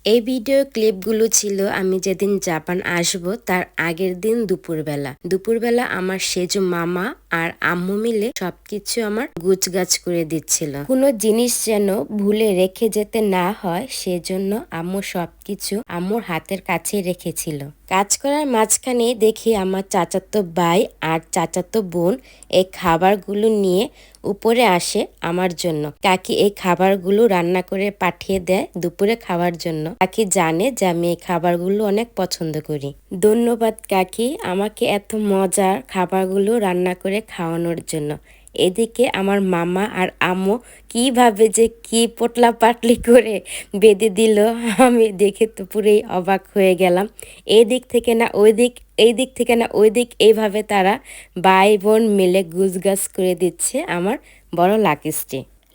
এই ভিডিও ক্লিপগুলো ছিল আমি যেদিন জাপান আসব তার আগের দিন দুপুরবেলা আমার সেজো মামা আর আম্মু মিলে সবকিছু আমার গুছগাছ করে দিচ্ছিল। কোনো জিনিস যেন ভুলে রেখে যেতে না হয় সেজন্য আম্মু সবকিছু আম্মুর হাতের কাছে রেখেছিল। কাজ করার মাঝখানে দেখি আমার চাচাতো ভাই আর চাচাতো বোন এই খাবারগুলো নিয়ে উপরে আসে আমার জন্য। কাকি এই খাবারগুলো রান্না করে পাঠিয়ে দেয় দুপুরে খাওয়ার জন্য। কাকি জানে যে আমি এই খাবারগুলো অনেক পছন্দ করি। ধন্যবাদ কাকি আমাকে এত মজার খাবারগুলো রান্না করে খাওয়ানোর জন্য। এদিকে আমার মামা আর আম্মু কিভাবে যে কি পোটলা পাটলি করে বেঁধে দিল আমি দেখে তো পুরোই অবাক হয়ে গেলাম। এই দিক থেকে না ওই দিক, এই দিক থেকে না ওই দিক, এইভাবে তারা ভাই বোন মিলে গুছগাছ করে দিচ্ছে আমার বড়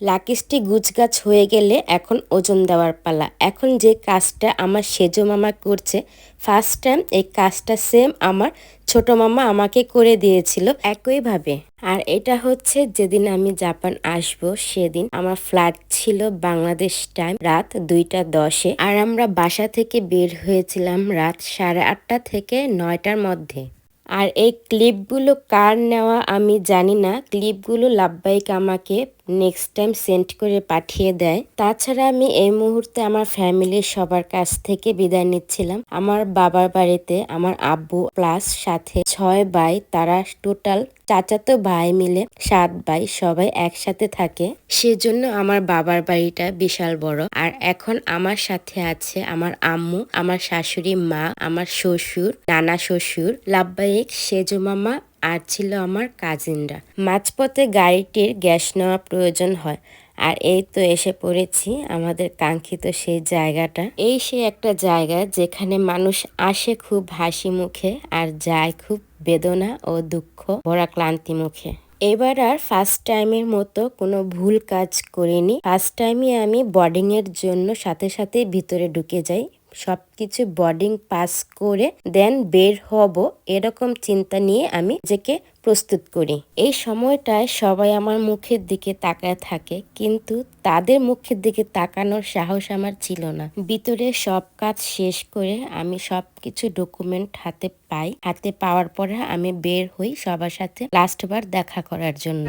লাকিসটি গুছগাছ হয়ে গেলে এখন ওজন দেওয়ার পালা। এখন যে কাজটা আমার সেজো মামা করছে, ফার্স্ট টাইম এই কাজটা সেম আমার ছোট মামা আমাকে করে দিয়েছিল একইভাবে। আর এটা হচ্ছে যেদিন আমি জাপান আসব সেদিন আমার ফ্লাইট ছিল বাংলাদেশ টাইম রাত 2:10-এ। আর আমরা বাসা থেকে বের হয়েছিলাম রাত 8:30 থেকে 9টার মধ্যে। আর এই ক্লিপগুলো কার নেওয়া আমি জানি না, ক্লিপগুলো লাব্বাইক আমাকে নেক্সট টাইম সেন্ড করে পাঠিয়ে দেয়। তাছাড়া আমি এই মুহূর্তে আমার ফ্যামিলির সবার কাছ থেকে বিদায় নিচ্ছিলাম। আমার বাবার বাড়িতে আমার আব্বু প্লাস সাথে 6 ভাই, তারা টোটাল চাচাতো ভাই মিলে 7 ভাই, সবাই একসাথে থাকে। সেজন্য আমার বাবার বাড়িটা বিশাল বড়। আর এখন আমার সাথে আছে আমার আম্মু, আমার শাশুড়ি মা, আমার শ্বশুর, নানা শ্বশুর, লাব্বাইক, সেজো মামা আর ছিল আমার কাজিনরা। মাঝপথে গাড়িটির গ্যাস নেওয়া প্রয়োজন হয়। আর এই তো এসে পড়েছি আমাদের কাঙ্ক্ষিত সেই জায়গাটা। এই সে একটা জায়গা যেখানে মানুষ আসে খুব হাসি মুখে আর যায় খুব বেদনা ও দুঃখ ভরা ক্লান্তি মুখে। এবার আর ফার্স্ট টাইমের মতো কোনো ভুল কাজ করিনি। ফার্স্ট টাইমে আমি বোর্ডিং এর জন্য সাথে সাথে ভিতরে ঢুকে যাই, সবকিছু বোর্ডিং পাস করে দেন বের হব এরকম চিন্তা নিয়ে আমি নিজেকে প্রস্তুত করি। এই সময়টায় সবাই আমার মুখের দিকে তাকায় থাকে, কিন্তু তাদের মুখের দিকে তাকানোর সাহস আমার ছিল না। ভিতরে সব কাজ শেষ করে আমি সবকিছু ডকুমেন্ট হাতে পাই। হাতে পাওয়ার পরে আমি বের হই সবার সাথে লাস্টবার দেখা করার জন্য।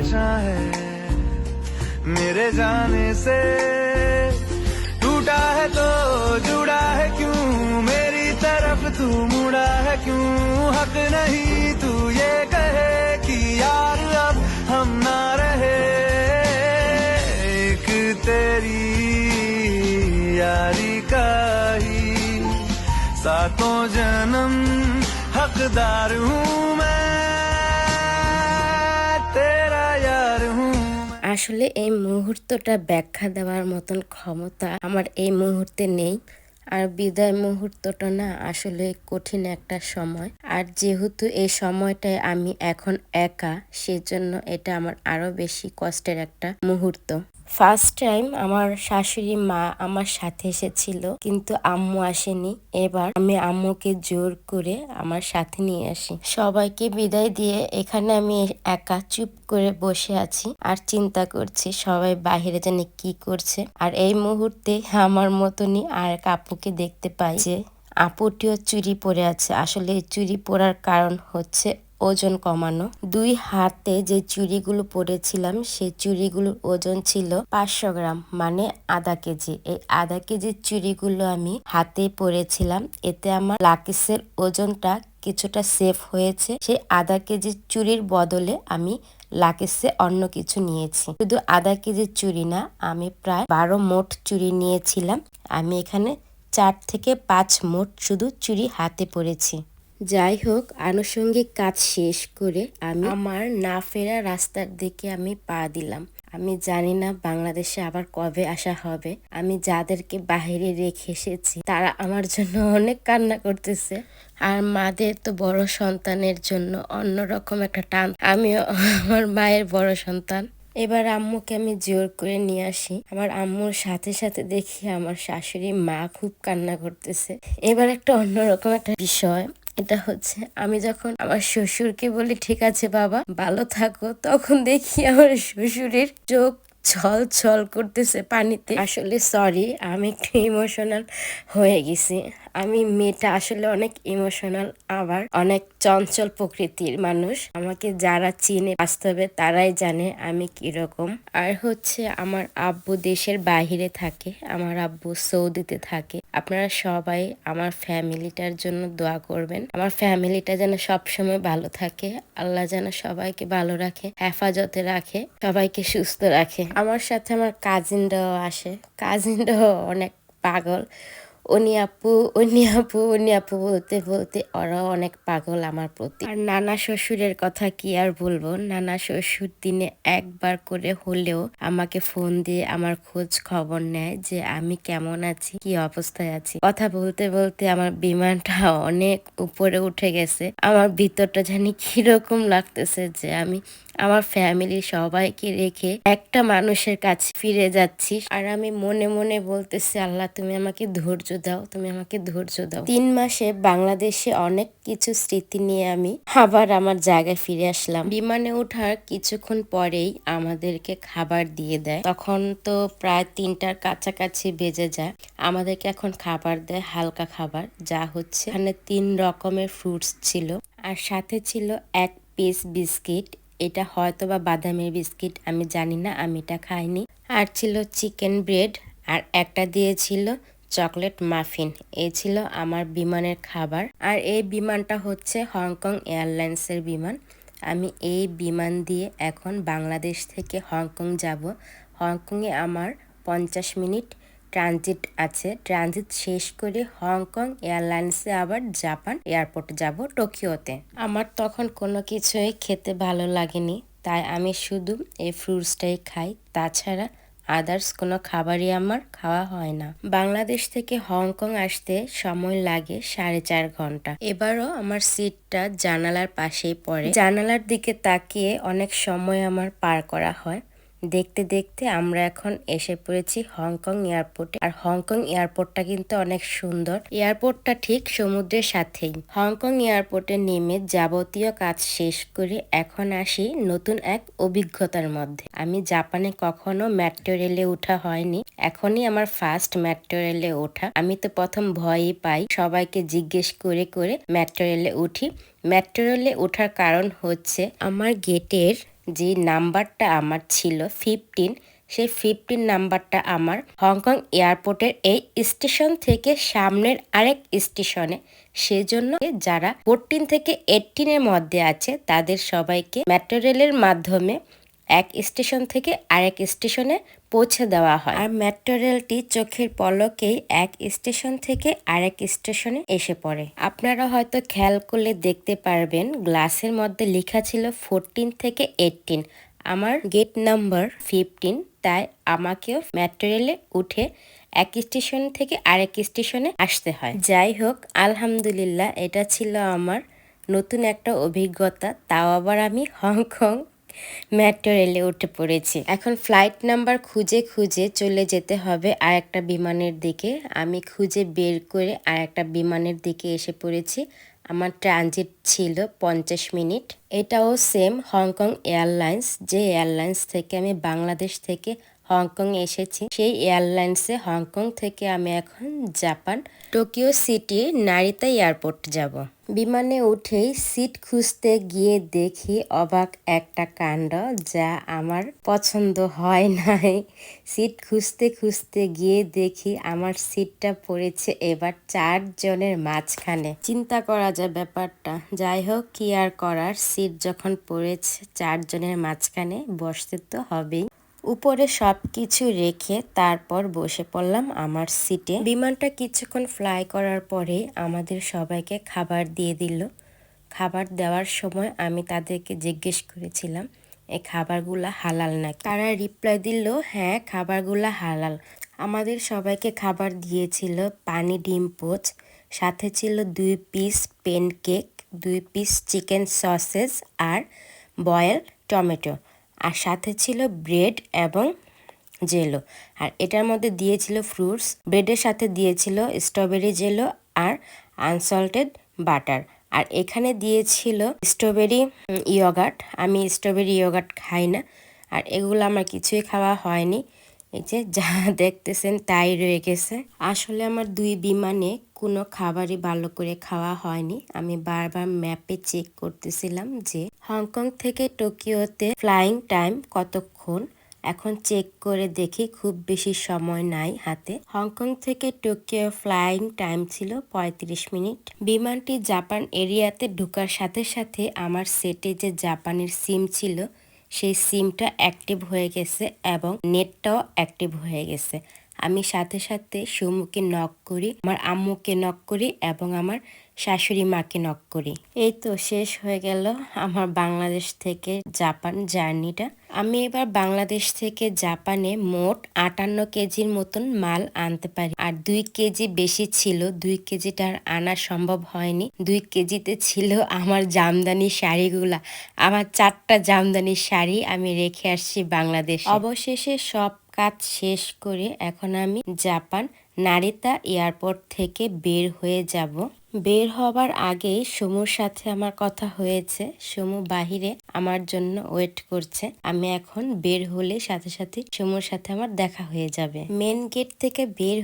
मेरे जाने से टूटा है तो जुड़ा है क्यों, मेरी तरफ तू मुड़ा है क्यों, हक नहीं तू ये कहे कि यार अब हम ना रहे, एक तेरी यारी का ही सातों जन्म हकदार हूँ मैं, तेरा यार हूँ। আসলে এই মুহূর্তটা ব্যাখ্যা দেওয়ার মতন ক্ষমতা আমার এই মুহূর্তে নেই। আর বিদায় মুহূর্তটা না আসলে কঠিন একটা সময়। আর যেহেতু এই সময়টায় আমি এখন একা, সেজন্য এটা আমার আরো বেশি কষ্টের একটা মুহূর্ত। ফার্স্ট টাইম আমার শাশুড়ি মা আমার সাথে এসেছিল, কিন্তু আম্মু আসেনি। এবার আমি আম্মুকে জোর করে আমার সাথে নিয়ে আসি। সবাইকে বিদায় দিয়ে এখানে আমি একা চুপ করে বসে আছি আর চিন্তা করছি সবাই বাহিরে জানে কি করছে। আর এই মুহূর্তে আমার মতনই আর এক আপুকে দেখতে পাই যে আপুটিও চুড়ি পরে আছে। আসলে এই চুড়ি পরার কারণ হচ্ছে ওজন কমানো। 2 হাতে যে চুড়িগুলো পরেছিলাম সেই চুড়িগুলোর ওজন ছিল 500 গ্রাম, মানে আধা কেজি। এই আধা কেজির চুড়িগুলো আমি হাতে পরেছিলাম, এতে আমার লাকিসের ওজনটা কিছুটা সেফ হয়েছে। সেই আধা কেজির চুড়ির বদলে আমি লাকিসে অন্য কিছু নিয়েছি। শুধু আধা কেজির চুড়ি না, আমি প্রায় 12 মোট চুড়ি নিয়েছিলাম। আমি এখানে 4 থেকে 5 মোট শুধু চুড়ি হাতে পরেছি। যাই হোক, আনুষঙ্গিক কাজ শেষ করে আমি আমার না ফেরা রাস্তার দিকে আমি পা দিলাম। আমি জানি না বাংলাদেশে আবার কবে আসা হবে। আমি যাদেরকে বাহিরে রেখে এসেছি তারা আমার জন্য অনেক কান্না করতেছে। আর মাদের তো বড় সন্তানের জন্য অন্যরকম একটা টান। আমিও আমার মায়ের বড় সন্তান। এবার আম্মুকে আমি জোর করে নিয়ে আসি। আমার আম্মুর সাথে সাথে দেখি আমার শাশুড়ি মা খুব কান্না করতেছে। এবার একটা অন্যরকম একটা বিষয়, এটা হচ্ছে আমি যখন আমার শ্বশুরকে বলি ঠিক আছে বাবা ভালো থাকো, তখন দেখি আমার শ্বশুরের চোখ ছল ছল করতেছে পানিতে। আসলে সরি, আমি একটু ইমোশনাল হয়ে গেছি। আমি মেয়েটা আসলে অনেক ইমোশনাল, আবার অনেক চঞ্চল প্রকৃতির মানুষ। আমাকে যারা চিনে বাস্তবে তারাই জানে আমি কিরকম। আর হচ্ছে আমার আব্বু দেশের বাহিরে থাকে, আমার আব্বু সৌদিতে থাকে। আপনারা সবাই আমার ফ্যামিলিটার জন্য দোয়া করবেন। আমার ফ্যামিলিটা যেন সবসময় ভালো থাকে, আল্লাহ যেন সবাইকে ভালো রাখে, হেফাজতে রাখে, সবাইকে সুস্থ রাখে। আমার সাথে আমার কাজিনরাও আসে, কাজিনরাও অনেক পাগল। উনি আপু, উনি আপু, উনি আপু বলতে বলতে ওরাও অনেক পাগল আমার প্রতি। আর নানা শ্বশুরের কথা কি আর বলবো, নানা শ্বশুর দিনে একবার করে হলেও আমাকে ফোন দিয়ে আমার খোঁজ খবর নেয় যে আমি কেমন আছি, কি অবস্থায় আছি। কথা বলতে বলতে আমার বিমানটা অনেক উপরে উঠে গেছে। আমার ভিতরটা জানি কিরকম লাগতেছে যে আমি আমার ফ্যামিলি সবাইকে রেখে একটা মানুষের কাছে ফিরে যাচ্ছি। আর আমি মনে মনে বলতেছি, আল্লাহ তুমি আমাকে ধৈর্য দাও, তুমি আমাকে ধৈর্য দাও। 3 মাসে বাংলাদেশে অনেক কিছু স্মৃতি নিয়ে আমি আবার আমার জায়গায় ফিরে আসলাম। বিমানে ওঠার কিছুক্ষণ পরেই আমাদেরকে খাবার দিয়ে দেয়। তখন তো প্রায় 3টার কাছাকাছি বেজে যায়। আমাদেরকে এখন খাবার দেয় হালকা খাবার, যা হচ্ছে এখানে 3 রকমের ফ্রুটস ছিল, আর সাথে ছিল 1 পিস বিস্কিট। এটা হয়তো বা বাদামের বিস্কিট, আমি জানি না, আমি এটা খাইনি। আর ছিল চিকেন ব্রেড, আর একটা দিয়েছিল চকলেট মাফিন। এই ছিল আমার বিমানের খাবার। আর এই বিমানটা হচ্ছে হংকং এয়ারলাইন্সের বিমান। আমি এই বিমান দিয়ে এখন বাংলাদেশ থেকে হংকং যাব। হংকংয়ে আমার 50 মিনিট ট্রানজিট আছে। ট্রানজিট শেষ করে হংকং এয়ারলাইন্সে আবার জাপান এয়ারপোর্টে যাব টোকিওতে। আমার তখন কোনো কিছুই খেতে ভালো লাগেনি, তাই আমি শুধু এই ফ্রুটসটাই খাই। তাছাড়া আদার্স কোনো খাবারই আমার খাওয়া হয় না। বাংলাদেশ থেকে হংকং আসতে সময় লাগে 4.5 ঘন্টা। এবারও আমার সিটটা জানালার পাশেই পড়ে। জানালার দিকে তাকিয়ে অনেক সময় আমার পার করা হয়। দেখতে দেখতে আমরা এখন এসে পড়েছি হংকং এয়ারপোর্টে। আর হংকং এয়ারপোর্টটা কিন্তু অনেক সুন্দর। এয়ারপোর্টটা ঠিক সমুদ্রের সাথেই। হংকং এয়ারপোর্টে নেমে যাবতীয় কাজ শেষ করে এখন আসি নতুন এক অভিজ্ঞতার মধ্যে। আমি জাপানে কখনো মেট্রো রেলে ওঠা হয়নি, এখনই আমার ফার্স্ট মেট্রো রেলে ওঠা। আমি তো প্রথম ভয়ই পাই, সবাইকে জিজ্ঞেস করে করে মেট্রো রেলে উঠি। মেট্রো রেলে ওঠার কারণ হচ্ছে আমার গেটের যে নাম্বারটা আমার ছিল 15, সেই 15 নাম্বারটা আমার হংকং এয়ারপোর্টের এই স্টেশন থেকে সামনের আরেক স্টেশনে। সেজন্য যারা 14 থেকে 18-এর মধ্যে আছে তাদের সবাইকে মেট্রো রেলের মাধ্যমে এক স্টেশন থেকে আরেক স্টেশনে পৌঁছে দেওয়া হয়। আর মেট্রো রেলটি চোখের পলকেই এক স্টেশন থেকে আরেক স্টেশনে এসে পড়ে। আপনারা হয়তো খেয়াল করলে দেখতে পারবেন গ্লাসের মধ্যে লেখা ছিল 14 থেকে 18। আমার গেট নাম্বার 15, তাই আমাকেও মেট্রো রেলে উঠে এক স্টেশন থেকে আরেক স্টেশনে আসতে হয়। যাই হোক, আলহামদুলিল্লাহ, এটা ছিল আমার নতুন একটা অভিজ্ঞতা, তাও আবার আমি হংকং মেট্রো রেলে উঠে পড়েছি। এখন ফ্লাইট নাম্বার খুঁজে খুঁজে চলে যেতে হবে আরেকটা বিমানের দিকে। আমি খুঁজে বের করে আরেকটা বিমানের দিকে এসে পড়েছি। আমার ট্রানজিট ছিল 50 মিনিট। এটাও সেম হংকং এয়ারলাইন্স, যে এয়ারলাইন্স থেকে আমি বাংলাদেশ থেকে হংকং এসেছি, সেই এয়ারলাইন্সে হংকং থেকে আমি এখন জাপান টোকিও সিটির নারিতা এয়ারপোর্ট যাব। বিমানে উঠেই সিট খুঁজতে গিয়ে দেখি অবাক একটা কাণ্ড, যা আমার পছন্দ হয় নাই। সিট খুঁজতে খুঁজতে গিয়ে দেখি আমার সিটটা পড়েছে এবার 4 জনের মাঝখানে। চিন্তা করা যায় ব্যাপারটা। যাই হোক, কি আর করার, সিট যখন পড়েছে 4 জনের মাঝখানে, বসতে তো হবেই। উপরে সবকিছু রেখে তারপর বসে পড়লাম আমার সিটে। বিমানটা কিছুক্ষণ ফ্লাই করার পরে আমাদের সবাইকে খাবার দিয়ে দিল। খাবার দেওয়ার সময় আমি তাদেরকে জিজ্ঞেস করেছিলাম এই খাবারগুলা হালাল নাকি। তারা রিপ্লাই দিল, হ্যাঁ, খাবারগুলা হালাল। আমাদের সবাইকে খাবার দিয়েছিল পানি ডিম পোচ, সাথে ছিল 2 piece pancake, 2 piece chicken sausage আর বয়েল টমেটো, আর সাথে ছিল ব্রেড এবং জেলো। আর এটার মধ্যে দিয়েছিল ফ্রুটস। ব্রেডের সাথে দিয়েছিল স্ট্রবেরি জেলো আর আনসল্টেড বাটার। আর এখানে দিয়েছিল স্ট্রবেরি ইয়োগার্ট। আমি স্ট্রবেরি ইয়োগার্ট খাই না, আর এগুলো আমার কিছুই খাওয়া হয়নি। এই যে যা দেখতেছেন তাই রয়ে গেছে। আসলে আমার 2 বিমানে কোনো খাবারই ভালো করে খাওয়া হয়নি। আমি বারবার ম্যাপে চেক করতেছিলাম যে হংকং থেকে টোকিওতে ফ্লাইং টাইম কতক্ষণ। এখন চেক করে দেখি খুব বেশি সময় নাই হাতে। হংকং থেকে টোকিও ফ্লাইং টাইম ছিল 35 মিনিট। বিমানটি জাপান এরিয়াতে ঢোকার সাথে সাথে আমার সেটে যে জাপানের সিম ছিল সেই সিমটা অ্যাক্টিভ হয়ে গেছে এবং নেটটাও অ্যাক্টিভ হয়ে গেছে। আমি সাথে সাথে সুমুকে নক করি, আমার আম্মুকে নক করি এবং আমার শাশুড়ি মাকে নক করি। এই তো শেষ হয়ে গেল আমার বাংলাদেশ থেকে জাপান জার্নিটা। আমি এবার বাংলাদেশ থেকে জাপানে মোট 58 কেজির মতন মাল আনতে পারি। আর 2 কেজি বেশি ছিল, 2 কেজিটা আর আনা সম্ভব হয়নি। 2 কেজিতে ছিল আমার জামদানি শাড়িগুলা। আমার 4টা জামদানি শাড়ি আমি রেখে আসছি বাংলাদেশে। অবশেষে সব কাজ শেষ করে এখন আমি জাপান নারিতা এয়ারপোর্ট থেকে বের হয়ে যাব। বের হবার আগেই সমুর সাথে আমার কথা হয়েছে। সমু বাহিরে আমার জন্য ওয়েট করছে। আমি এখন বের হলে সাথে সাথে সমুর সাথে আমার দেখা হয়ে যাবে। মেন গেট থেকে বের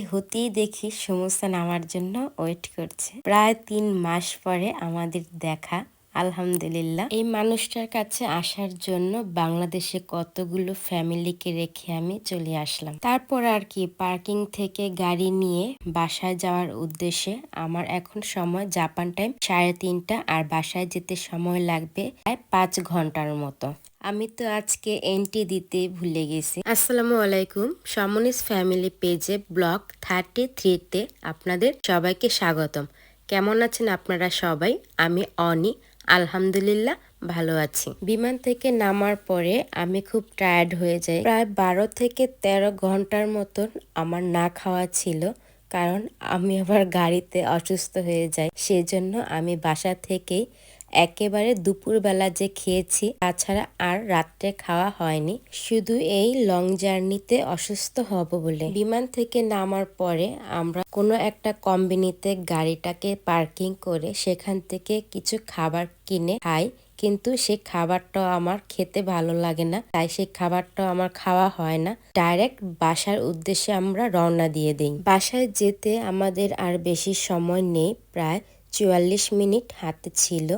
হতেই দেখি সমু স্যার আমার জন্য ওয়েট করছে। প্রায় 3 মাস পরে আমাদের দেখা। আলহামদুলিল্লাহ। এই মানুষটার কাছে আসার জন্য বাংলাদেশে কতগুলো ফ্যামিলিকে রেখে আমি চলে আসলাম। তারপর আর কি পার্কিং থেকে গাড়ি নিয়ে বাসায় যাওয়ার উদ্দেশ্যে। আমার এখন সময় জাপান টাইম 3:30 আর বাসায় যেতে সময় লাগবে প্রায় 5 ঘন্টার মতো। আমি তো আজকে এন্ট্রি দিতে ভুলে গেছি। আসসালামু আলাইকুম। সমনিস ফ্যামিলি পেজে ব্লগ 33-তে আপনাদের সবাইকে স্বাগতম। কেমন আছেন আপনারা সবাই? আমি অনি, আলহামদুলিল্লাহ ভালো আছি। বিমান থেকে নামার পরে আমি খুব টায়ার্ড হয়ে যাই। প্রায় 12 থেকে 13 ঘন্টার মতন আমার না খাওয়া ছিল, কারণ আমি আবার গাড়িতে অসুস্থ হয়ে যাই। সেজন্য আমি বাসা থেকেই একেবারে দুপুরবেলা যে খেয়েছি, তাছাড়া আর রাত্রে খাওয়া হয়নি। শুধু এই লং জার্নিতে অসুস্থ হব বলে। বিমান থেকে নামার পরে আমরা কোনো একটা কোম্পানিতে গাড়িটাকে পার্কিং করে সেখান থেকে কিছু খাবার কিনে খাই, কিন্তু সেই খাবারটাও আমার খেতে ভালো লাগে না, তাই সেই খাবারটাও আমার খাওয়া হয় না। ডাইরেক্ট বাসার উদ্দেশ্যে আমরা রওনা দিয়ে দিই। বাসায় যেতে আমাদের আর বেশি সময় নেই, প্রায় 44 মিনিট হাতে ছিল।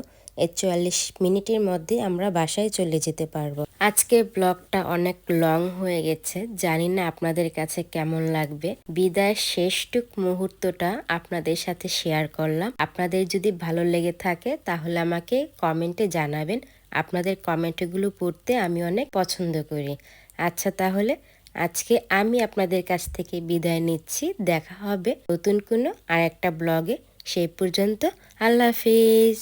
এই 44 মিনিটের মধ্যে আমরা বাসায় চলে যেতে পারবো। আজকের ব্লগটা অনেক লং হয়ে গেছে, জানি না আপনাদের কাছে কেমন লাগবে। বিদায়ের শেষটুক মুহূর্তটা আপনাদের সাথে শেয়ার করলাম। আপনাদের যদি ভালো লেগে থাকে তাহলে আমাকে কমেন্টে জানাবেন। আপনাদের কমেন্টগুলো পড়তে আমি অনেক পছন্দ করি। আচ্ছা, তাহলে আজকে আমি আপনাদের কাছ থেকে বিদায় নিচ্ছি। দেখা হবে নতুন কোনো আর একটা ব্লগে। সেই পর্যন্ত আল্লাহ হাফিজ।